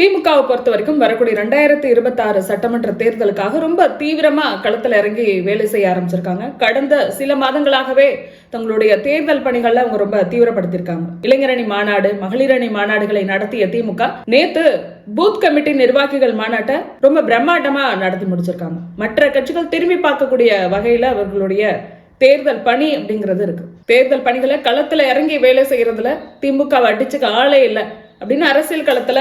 திமுகவை பொறுத்த வரைக்கும் வரக்கூடிய 2026 சட்டமன்ற தேர்தலுக்காக ரொம்ப தீவிரமா களத்துல இறங்கி வேலை செய்ய ஆரம்பிச்சிருக்காங்க. கடந்த சில மாதங்களாகவே தங்களுடைய தேர்தல் பணிகளை அவங்க ரொம்ப தீவிரப்படுத்திருக்காங்க. இளைஞரணி மாநாடு, மகளிரணி மாநாடுகளை நடத்திய திமுக நேத்து பூத் கமிட்டி நிர்வாகிகள் மாநாட்டை ரொம்ப பிரம்மாண்டமா நடத்தி முடிச்சிருக்காங்க. மற்ற கட்சிகள் திரும்பி பார்க்கக்கூடிய வகையில அவர்களுடைய தேர்தல் பணி அப்படிங்கிறது இருக்கு. தேர்தல் பணிகளை களத்துல இறங்கி வேலை செய்யறதுல திமுக அடிச்சுக்க ஆளே இல்லை அப்படின்னு அரசியல் களத்துல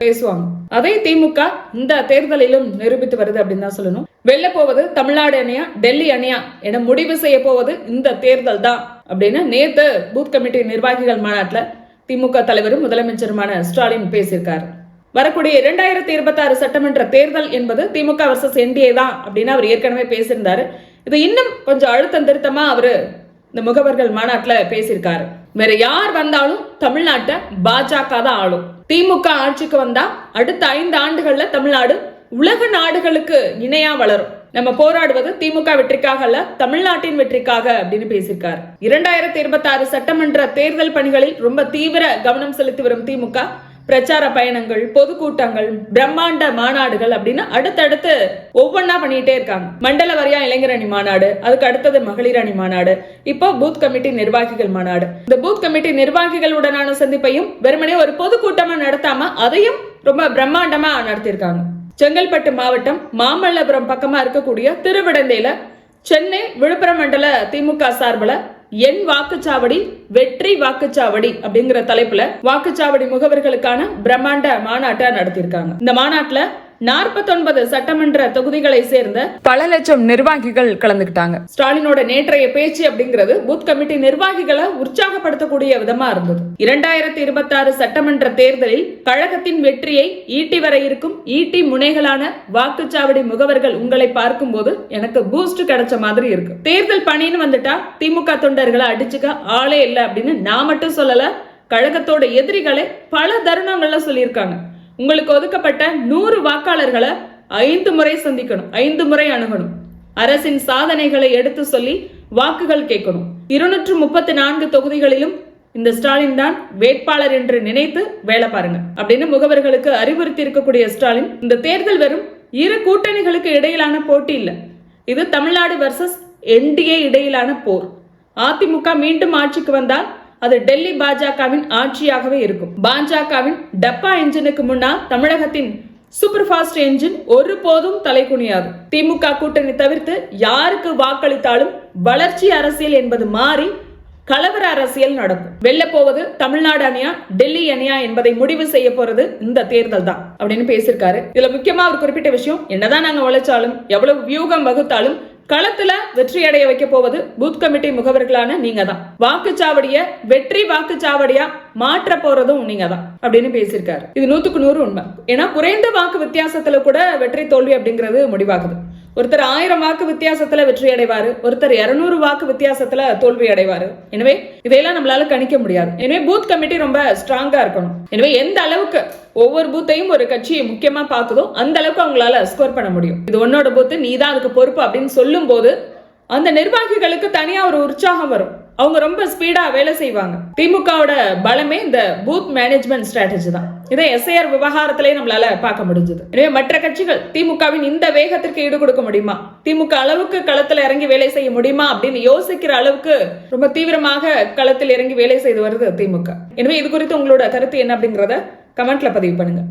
பேசுவாங்க. அதே திமுக இந்த தேர்தலிலும் நிரூபித்து வருது அப்படின்னு தான் சொல்லணும். வெல்ல போவது தமிழ்நாடு அணியா டெல்லி அணியா என முடிவு செய்ய போவது இந்த தேர்தல் தான் அப்படின்னு நேத்து பூத் கமிட்டி நிர்வாகிகள் மாநாட்டில் திமுக தலைவரும் முதலமைச்சருமான ஸ்டாலின் பேசியிருக்காரு. வரக்கூடிய 2026 சட்டமன்ற தேர்தல் என்பது திமுக வர்சஸ் என்டிஏ தான் அப்படின்னு அவர் ஏற்கனவே பேசியிருந்தாரு. இது இன்னும் கொஞ்சம் அழுத்தம் திருத்தமா அவரு இந்த முகவர்கள் மாநாட்டுல பேசியிருக்காரு. வேற யார் வந்தாலும் தமிழ்நாட்டை பாஜக தான் ஆளும். திமுக ஆட்சிக்கு வந்தா அடுத்த 5 ஆண்டுகள்ல தமிழ்நாடு உலக நாடுகளுக்கு இணையா வளரும். நம்ம போராடுவது திமுக வெற்றிக்காக அல்ல, தமிழ்நாட்டின் வெற்றிக்காக அப்படின்னு பேசியிருக்காரு. 2026 சட்டமன்ற தேர்தல் பணிகளில் ரொம்ப தீவிர கவனம் செலுத்தி வரும் திமுக பிரச்சார பயணங்கள், பொதுக்கூட்டங்கள், பிரம்மாண்ட மாநாடுகள் அப்படின்னு அடுத்தடுத்து ஒவ்வொன்னா பண்ணிட்டே இருக்காங்க. மண்டல வாரியா இளைஞரணி மாநாடு, அதுக்கு அடுத்தது மகளிர் அணி மாநாடு, இப்போ பூத் கமிட்டி நிர்வாகிகள் மாநாடு. இந்த பூத் கமிட்டி நிர்வாகிகளுடனான சந்திப்பையும் வெறுமனே ஒரு பொதுக்கூட்டமா நடத்தாம அதையும் ரொம்ப பிரம்மாண்டமா நடத்திருக்காங்க. செங்கல்பட்டு மாவட்டம் மாமல்லபுரம் பக்கமா இருக்கக்கூடிய திருவிடந்தையில சென்னை விழுப்புரம் மண்டல திமுக சார்பில் என் வாக்குச்சாவடி வெற்றி வாக்குச்சாவடி அப்படிங்கிற தலைப்புல வாக்குச்சாவடி முகவர்களுக்கான பிரம்மாண்ட மாநாட்டை நடத்தியிருக்காங்க. இந்த மாநாட்டுல 49 சட்டமன்ற தொகுதிகளை சேர்ந்த பல லட்சம் நிர்வாகிகள் கலந்துக்கிட்டாங்க. ஸ்டாலினோட நேற்றைய பேச்சு அப்படிங்கிறது பூத் கமிட்டி நிர்வாகிகளை உற்சாகப்படுத்தக்கூடிய விதமா இருந்தது. 2026 சட்டமன்ற தேர்தலில் கழகத்தின் வெற்றியை ஈட்டி வர இருக்கும் ஈட்டி முனைகளான வாக்குச்சாவடி முகவர்கள் உங்களை பார்க்கும் போது எனக்கு பூஸ்ட் கிடைச்ச மாதிரி இருக்கு. தேர்தல் பணின்னு வந்துட்டா திமுக தொண்டர்களை அடிச்சுக்க ஆளே இல்லை அப்படின்னு நான் மட்டும் சொல்லல, கழகத்தோட எதிரிகளை பல தருணங்கள்ல சொல்லியிருக்காங்க. உங்களுக்கு ஒதுக்கப்பட்ட 100 வாக்காளர்களை 5 முறை சந்திக்கணும், 5 முறை அணுகணும், அரசின் சாதனைகளை எடுத்து சொல்லி வாக்குகள் கேட்கணும். 234 தொகுதிகளிலும் இந்த ஸ்டாலின் தான் வேட்பாளர் என்று நினைத்து வேலை பாருங்க அப்படின்னு முகவர்களுக்கு அறிவுறுத்தி இருக்கக்கூடிய ஸ்டாலின், இந்த தேர்தல் வெறும் 2 கூட்டணிகளுக்கு இடையிலான போட்டி இல்லை, இது தமிழ்நாடு வர்சஸ் என்டிஏ இடையிலான போர். அதிமுக மீண்டும் ஆட்சிக்கு வந்தால் அது டெல்லி பாஜகவின் ஆட்சியாகவே இருக்கும். பாஜகவின் டப்பா என்ஜினுக்கு முன்னால் தமிழகத்தின் சூப்பர் ஃபாஸ்ட் என்ஜின் ஒருபோதும் தலை குனியாது. திமுக கூட்டணி தவிர்த்து யாருக்கு வாக்களித்தாலும் வளர்ச்சி அரசியல் என்பது மாறி கலவர அரசியல் நடக்கும். வெல்ல போவது தமிழ்நாடு அணியா டெல்லி அணியா என்பதை முடிவு செய்ய போறது இந்த தேர்தல் தான் அப்படின்னு பேசியிருக்காரு. இதுல முக்கியமா அவர் குறிப்பிட்ட விஷயம், என்னதான் நாங்க உழைச்சாலும் எவ்வளவு வியூகம் வகுத்தாலும் களத்துல வெற்றி அடைய வைக்க போவது பூத் கமிட்டி முகவர்களான நீங்க தான். வாக்குச்சாவடிய வெற்றி வாக்குச்சாவடியா மாற்ற போறதும் நீங்க தான் அப்படின்னு பேசியிருக்காரு. இது 100க்கு 100 உண்மை. ஏன்னா குறைந்த வாக்கு வித்தியாசத்துல கூட வெற்றி தோல்வி அப்படிங்கிறது முடிவாகுது. ஒருத்தர் 1000 வாக்கு வித்தியாசத்துல வெற்றி அடைவாரு, ஒருத்தர் 200 வாக்கு வித்தியாசத்துல தோல்வி அடைவாரு. எனவே இதையெல்லாம் நம்மளால கணிக்க முடியாது. எனவே பூத் கமிட்டி ரொம்ப ஸ்ட்ராங்கா இருக்கணும். எனவே எந்த அளவுக்கு ஒவ்வொரு பூத்தையும் ஒரு கட்சியை முக்கியமா பார்க்குதோ அந்த அளவுக்கு அவங்களால ஸ்கோர் பண்ண முடியும். இது உன்னோட பூத்து, நீ தான் அதுக்கு பொறுப்பு அப்படின்னு சொல்லும் போது அந்த நிர்வாகிகளுக்கு தனியா ஒரு உற்சாகம் வரும். அவங்க ரொம்ப ஸ்பீடா வேலை செய்வாங்க. திமுகவோட பலமே இந்த பூத் மேனேஜ்மெண்ட் ஸ்ட்ராட்டஜி தான். இதை எஸ்ஐஆர் விவகாரத்திலே நம்மளால பார்க்க முடிஞ்சது. எனவே மற்ற கட்சிகள் திமுகவின் இந்த வேகத்திற்கு ஈடு கொடுக்க முடியுமா, திமுக அளவுக்கு களத்தில் இறங்கி வேலை செய்ய முடியுமா அப்படின்னு யோசிக்கிற அளவுக்கு ரொம்ப தீவிரமாக களத்தில் இறங்கி வேலை செய்து வருது திமுக. எனவே இது குறித்து உங்களோட கருத்து என்ன அப்படிங்கறத கமெண்ட்ல பதிவு பண்ணுங்க.